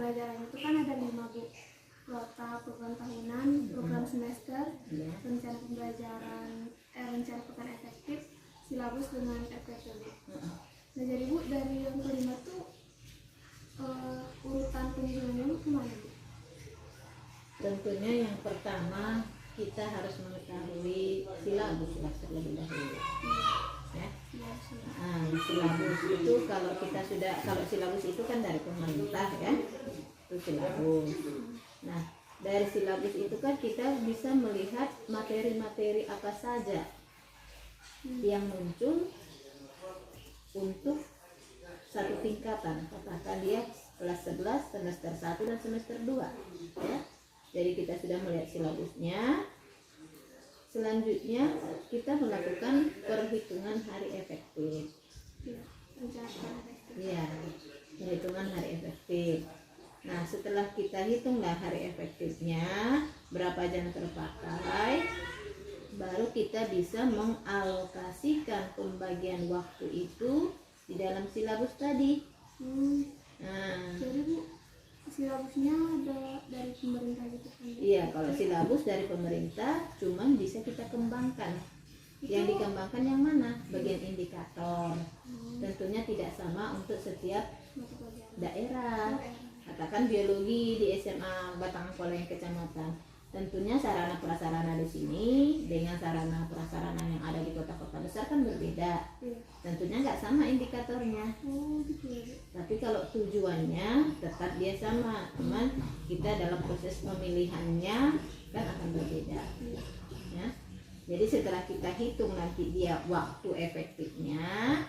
pembelajaran itu kan ada 5 Bu. Prota, program tahunan, program semester, rencana pembelajaran, rencana pekan efektif, silabus dengan RPP Bu. Nah jadi Bu, dari yang kelima tuh urutan penyusunannya Bu kemana Bu? Tentunya yang pertama kita harus mengetahui silabus terlebih dahulu. Ya. Silabus itu kalau silabus itu kan dari pemerintah ya, itu silabus. Nah dari silabus itu kan kita bisa melihat materi-materi apa saja yang muncul untuk satu tingkatan, katakan dia kelas 11, semester 1 dan semester 2 ya. Jadi kita sudah melihat silabusnya. Selanjutnya kita melakukan perhitungan hari efektif. Iya, perhitungan hari efektif. Nah, setelah kita hitunglah hari efektifnya, berapa jam terpakai, baru kita bisa mengalokasikan pembagian waktu itu di dalam silabus tadi. Nah, jadi Bu, silabusnya ada dari pemerintah gitu kan? Iya, kalau silabus dari pemerintah cuman bisa kita kembangkan. Yang dikembangkan yang mana? Bagian indikator. Tentunya tidak sama untuk setiap daerah. Katakan biologi di SMA Batangan Poleng Kecamatan. Tentunya sarana prasarana di sini dengan sarana prasarana yang ada di kota-kota besar kan berbeda. Tentunya nggak sama indikatornya. Tapi kalau tujuannya tetap dia sama, cuman kita dalam proses pemilihannya kan akan berbeda. Ya. Jadi setelah kita hitung nanti dia waktu efektifnya,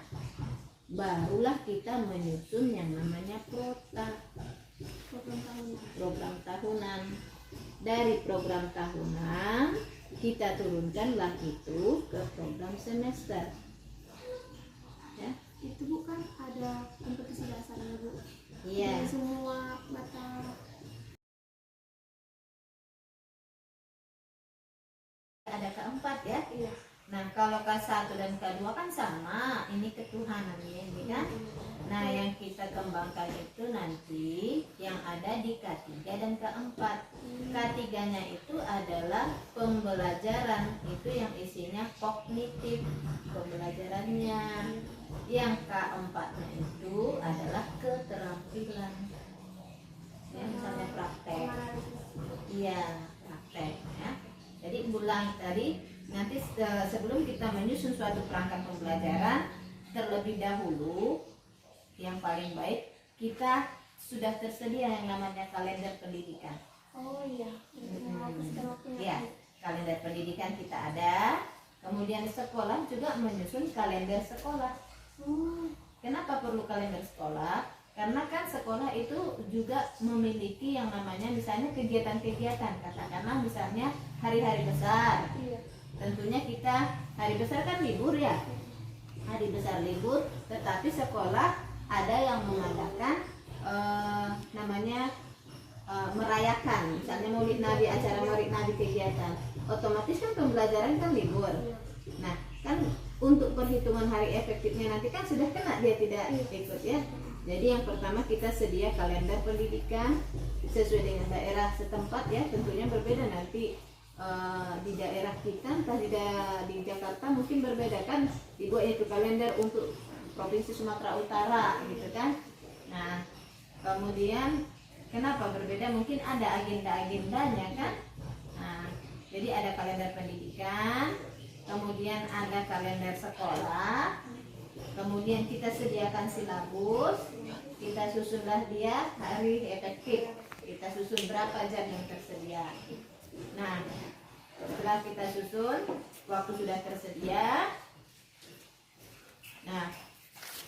barulah kita menyusun yang namanya program tahunan. Dari program tahunan kita turunkanlah itu ke program semester. Ya. Itu bukan ada kompetisi dasarnya Bu? Iya. Dari semua mata. Ada keempat ya. Iya. Nah kalau K1 dan K2 kan sama, ini ketuhanan ini kan. Nah yang kita kembangkan itu nanti yang ada di K3 dan K4. K3-nya itu adalah pembelajaran, itu yang isinya kognitif pembelajarannya. Yang K4-nya itu adalah keterampilan. Ya, misalnya praktek. Iya, praktek ya. Jadi ulang tadi, nanti sebelum kita menyusun suatu perangkat pembelajaran, terlebih dahulu yang paling baik kita sudah tersedia yang namanya kalender pendidikan. Oh iya. Ya, kalender pendidikan kita ada. Kemudian sekolah juga menyusun kalender sekolah. Kenapa perlu kalender sekolah? Karena kan sekolah itu juga memiliki yang namanya misalnya kegiatan-kegiatan, katakanlah misalnya hari-hari besar. Tentunya kita hari besar kan libur ya, hari besar libur, tetapi sekolah ada yang mengadakan namanya merayakan, misalnya Maulid Nabi, acara Maulid Nabi kegiatan, otomatis kan pembelajaran kan libur. Nah kan untuk perhitungan hari efektifnya nanti kan sudah kena dia tidak ikut ya. Jadi yang pertama kita sedia kalender pendidikan sesuai dengan daerah setempat ya, tentunya berbeda nanti di daerah kita, entah di Jakarta mungkin berbeda kan, dibuat itu kalender untuk Provinsi Sumatera Utara gitu kan. Nah kemudian kenapa berbeda? Mungkin ada agenda-agendanya kan. Nah jadi ada kalender pendidikan, kemudian ada kalender sekolah, kemudian kita sediakan silabus, kita susunlah dia hari efektif, kita susun berapa jam yang tersedia. Nah setelah kita susun, waktu sudah tersedia, nah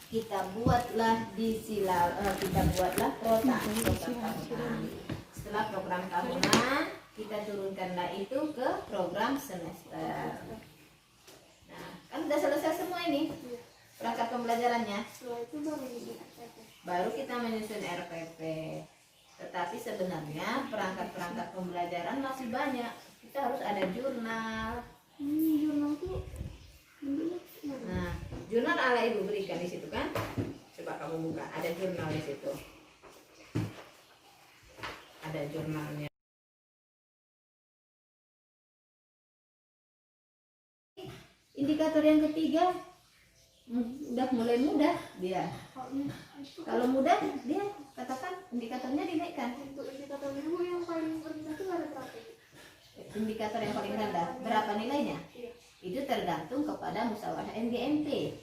kita buatlah kita buatlah program tahunan. Setelah program tahunan, kita turunkanlah itu ke program semester. Nah kan sudah selesai semua ini perangkat pembelajarannya. Baru kita menyusun RPP. Tetapi sebenarnya perangkat-perangkat pembelajaran masih banyak. Kita harus ada jurnal. Jurnal tuh. Nah, jurnal ala ibu berikan di situ kan? Coba kamu buka, ada jurnal di situ. jurnalnya. Indikator yang ketiga udah mulai mudah dia. Kalau mudah dia katakan indikatornya dinaikkan. Untuk indikator ibu yang paling rendah itu ada berapa? Indikator yang paling rendah berapa nilainya? Iya. Itu tergantung kepada musyawarah MGMT.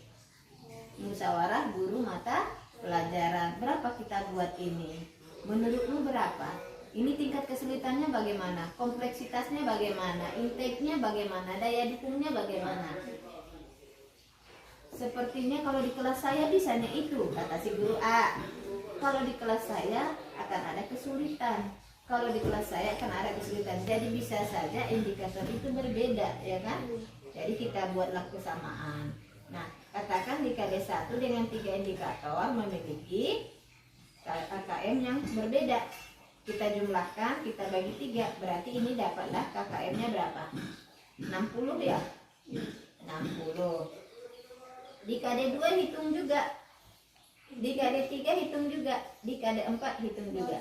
Musyawarah guru mata pelajaran. Berapa kita buat ini? Menurutmu berapa? Ini tingkat kesulitannya bagaimana? Kompleksitasnya bagaimana? Intake-nya bagaimana? Daya dukungnya bagaimana? Sepertinya kalau di kelas saya bisanya itu, kata si guru A. Kalau di kelas saya akan ada kesulitan. Kalau di kelas saya akan ada kesulitan. Jadi bisa saja indikator itu berbeda, ya kan? Jadi kita buatlah kesamaan. Nah, katakan di KD1 dengan 3 indikator memiliki KKM yang berbeda. Kita jumlahkan, kita bagi 3. Berarti ini dapatlah KKM-nya berapa? 60 ya? 60. Di KD2 hitung juga. Di KD3 hitung juga. Di KD4 hitung juga.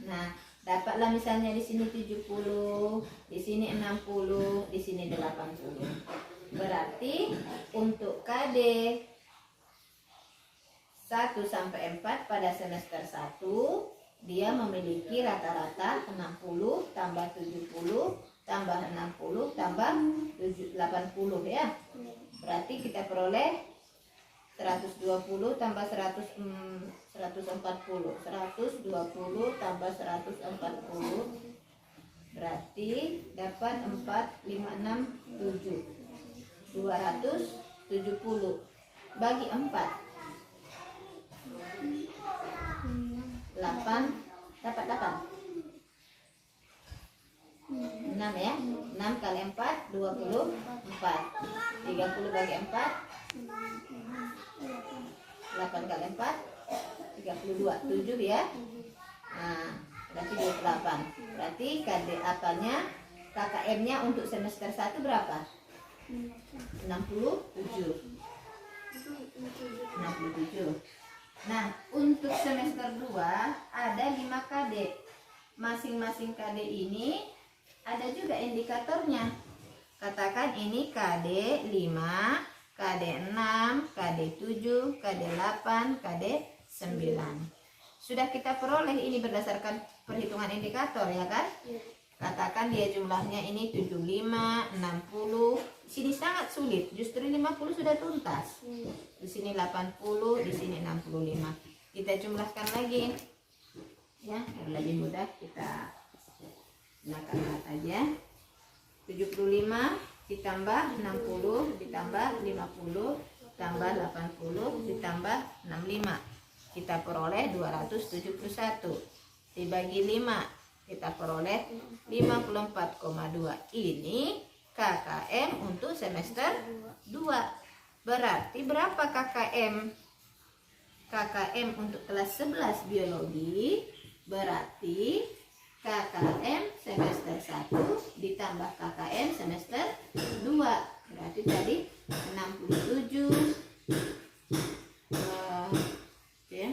Nah, dapatlah misalnya di sini 70, di sini 60, di sini 80. Berarti untuk KD 1 sampai 4 pada semester 1 dia memiliki rata-rata 60 tambah 70 tambah 60 tambah 80 ya. Berarti kita peroleh 120 tambah 140. 120 tambah 140 berarti dapat 4, 5, 6, 7. 270 bagi 4 8 dapat 8 6 ya. 6 kali 4 24. 30 bagi 4 8 kali 4 32. 7 ya. Nah, berarti 28. Berarti KD apanya KKM nya untuk semester 1 berapa? 67. Nah, untuk semester 2 ada 5 KD. Masing-masing KD ini ada juga indikatornya. Katakan ini KD 5, KD 6, KD 7, KD 8, KD 9. Sudah kita peroleh ini berdasarkan perhitungan indikator ya kan? Katakan dia jumlahnya ini 75, 60. Di sini sangat sulit, justru 50 sudah tuntas. Di sini 80, di sini 65. Kita jumlahkan lagi. Ya, biar lebih mudah kita gunakan aja. 75 ditambah 60 ditambah 50 tambah 80 ditambah 65. Kita peroleh 271. Dibagi 5 kita peroleh 54,2. Ini KKM untuk semester 2. Berarti berapa KKM? KKM untuk kelas 11 biologi berarti KKM semester 1 ditambah KKM semester 2. Berarti tadi 67 60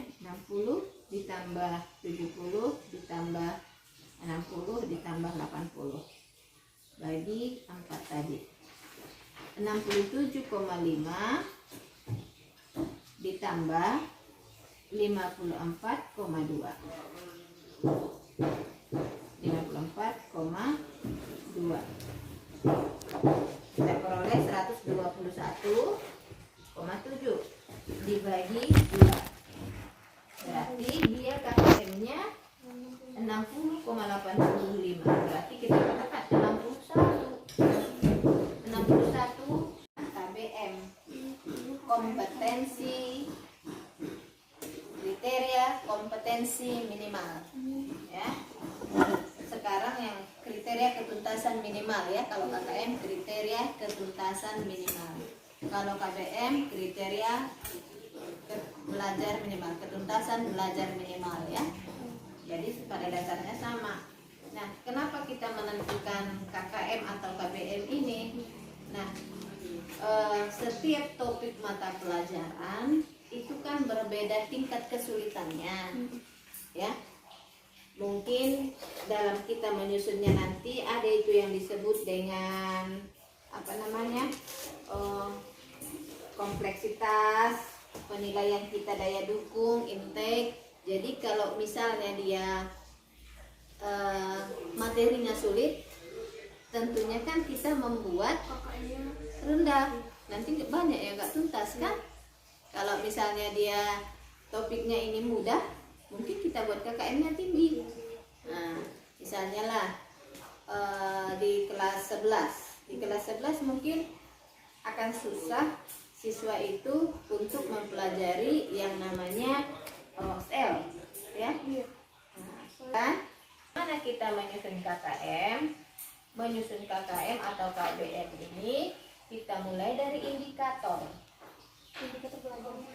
ditambah 70 ditambah 60 ditambah 80 bagi 4 tadi 67,5 ditambah 54,2 kita peroleh 121,7 dibagi 2 berarti dia KKM-nya 60,85. Berarti kita katakan 61 KBM kompetensi kriteria kompetensi minimal ya. Sekarang yang kriteria ketuntasan minimal ya. Kalau KKM kriteria ketuntasan minimal, kalau KBM kriteria belajar minimal, ketuntasan belajar minimal ya. Jadi pada dasarnya sama. Nah, kenapa kita menentukan KKM atau KBM ini? Nah, setiap topik mata pelajaran itu kan berbeda tingkat kesulitannya, ya. mungkin dalam kita menyusunnya nanti ada itu yang disebut dengan apa namanya, kompleksitas, penilaian kita, daya dukung, intake. Jadi kalau misalnya dia materinya sulit, tentunya kan kita membuat KKM-nya rendah, nanti banyak yang gak tuntas kan. Kalau misalnya dia topiknya ini mudah, mungkin kita buat KKM-nya tinggi. Nah, misalnya lah di kelas 11 mungkin akan susah siswa itu untuk mempelajari yang namanya OSL, ya. Kan? Mana kita menyusun KKM atau KBM ini, kita mulai dari indikator.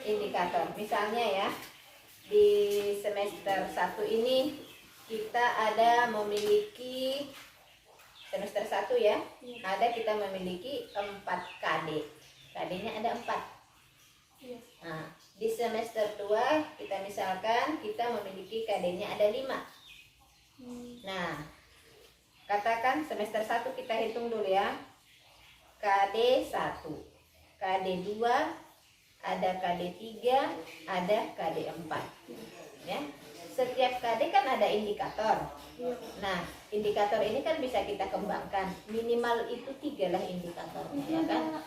Indikator, misalnya ya, di semester 1 ini kita ada memiliki semester 1 ya, kita memiliki 4 KD. KD-nya ada 4. Nah, di semester 2 kita misalkan kita memiliki KD-nya ada 5. Nah, katakan semester 1 kita hitung dulu ya. KD 1, KD 2, ada KD 3, ada KD 4. Ya. Setiap KD kan ada indikator. Nah, indikator ini kan bisa kita kembangkan. Minimal itu 3 lah indikatornya, ya kan?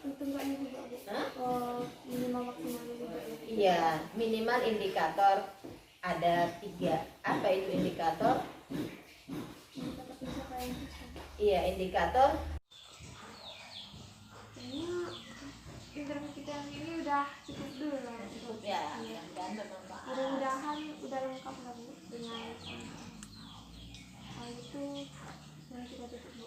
Hitungannya juga, Bu. Hah? Minimal maksimalnya juga. Iya, minimal indikator ada 3. Apa itu indikator? Indikator pencapaian siswa. Iya, indikator. Kayaknya interview kita yang ini udah cukup dulu lah. Cukup ya, dan bermanfaat. Mudah-mudahan udah lengkap lah, Bu, dengan hal itu yang kita tutup, Bu.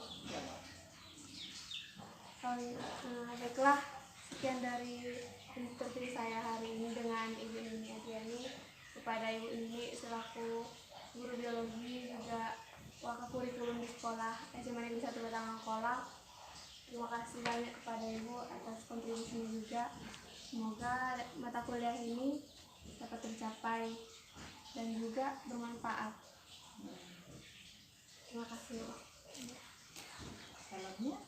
Baiklah, sekian dari interview saya hari ini dengan Ibu Nini Adriani. Kepada Ibu Nini selaku guru biologi juga wakil kurikulum di sekolah SMA Negeri 1 Batangan Kolak, terima kasih banyak kepada Ibu atas kontribusinya juga. Semoga mata kuliah ini dapat tercapai dan juga bermanfaat. Terima kasih. Salamnya.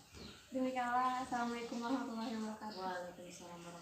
Demikianlah, assalamualaikum warahmatullahi wabarakatuh. Waalaikumsalam.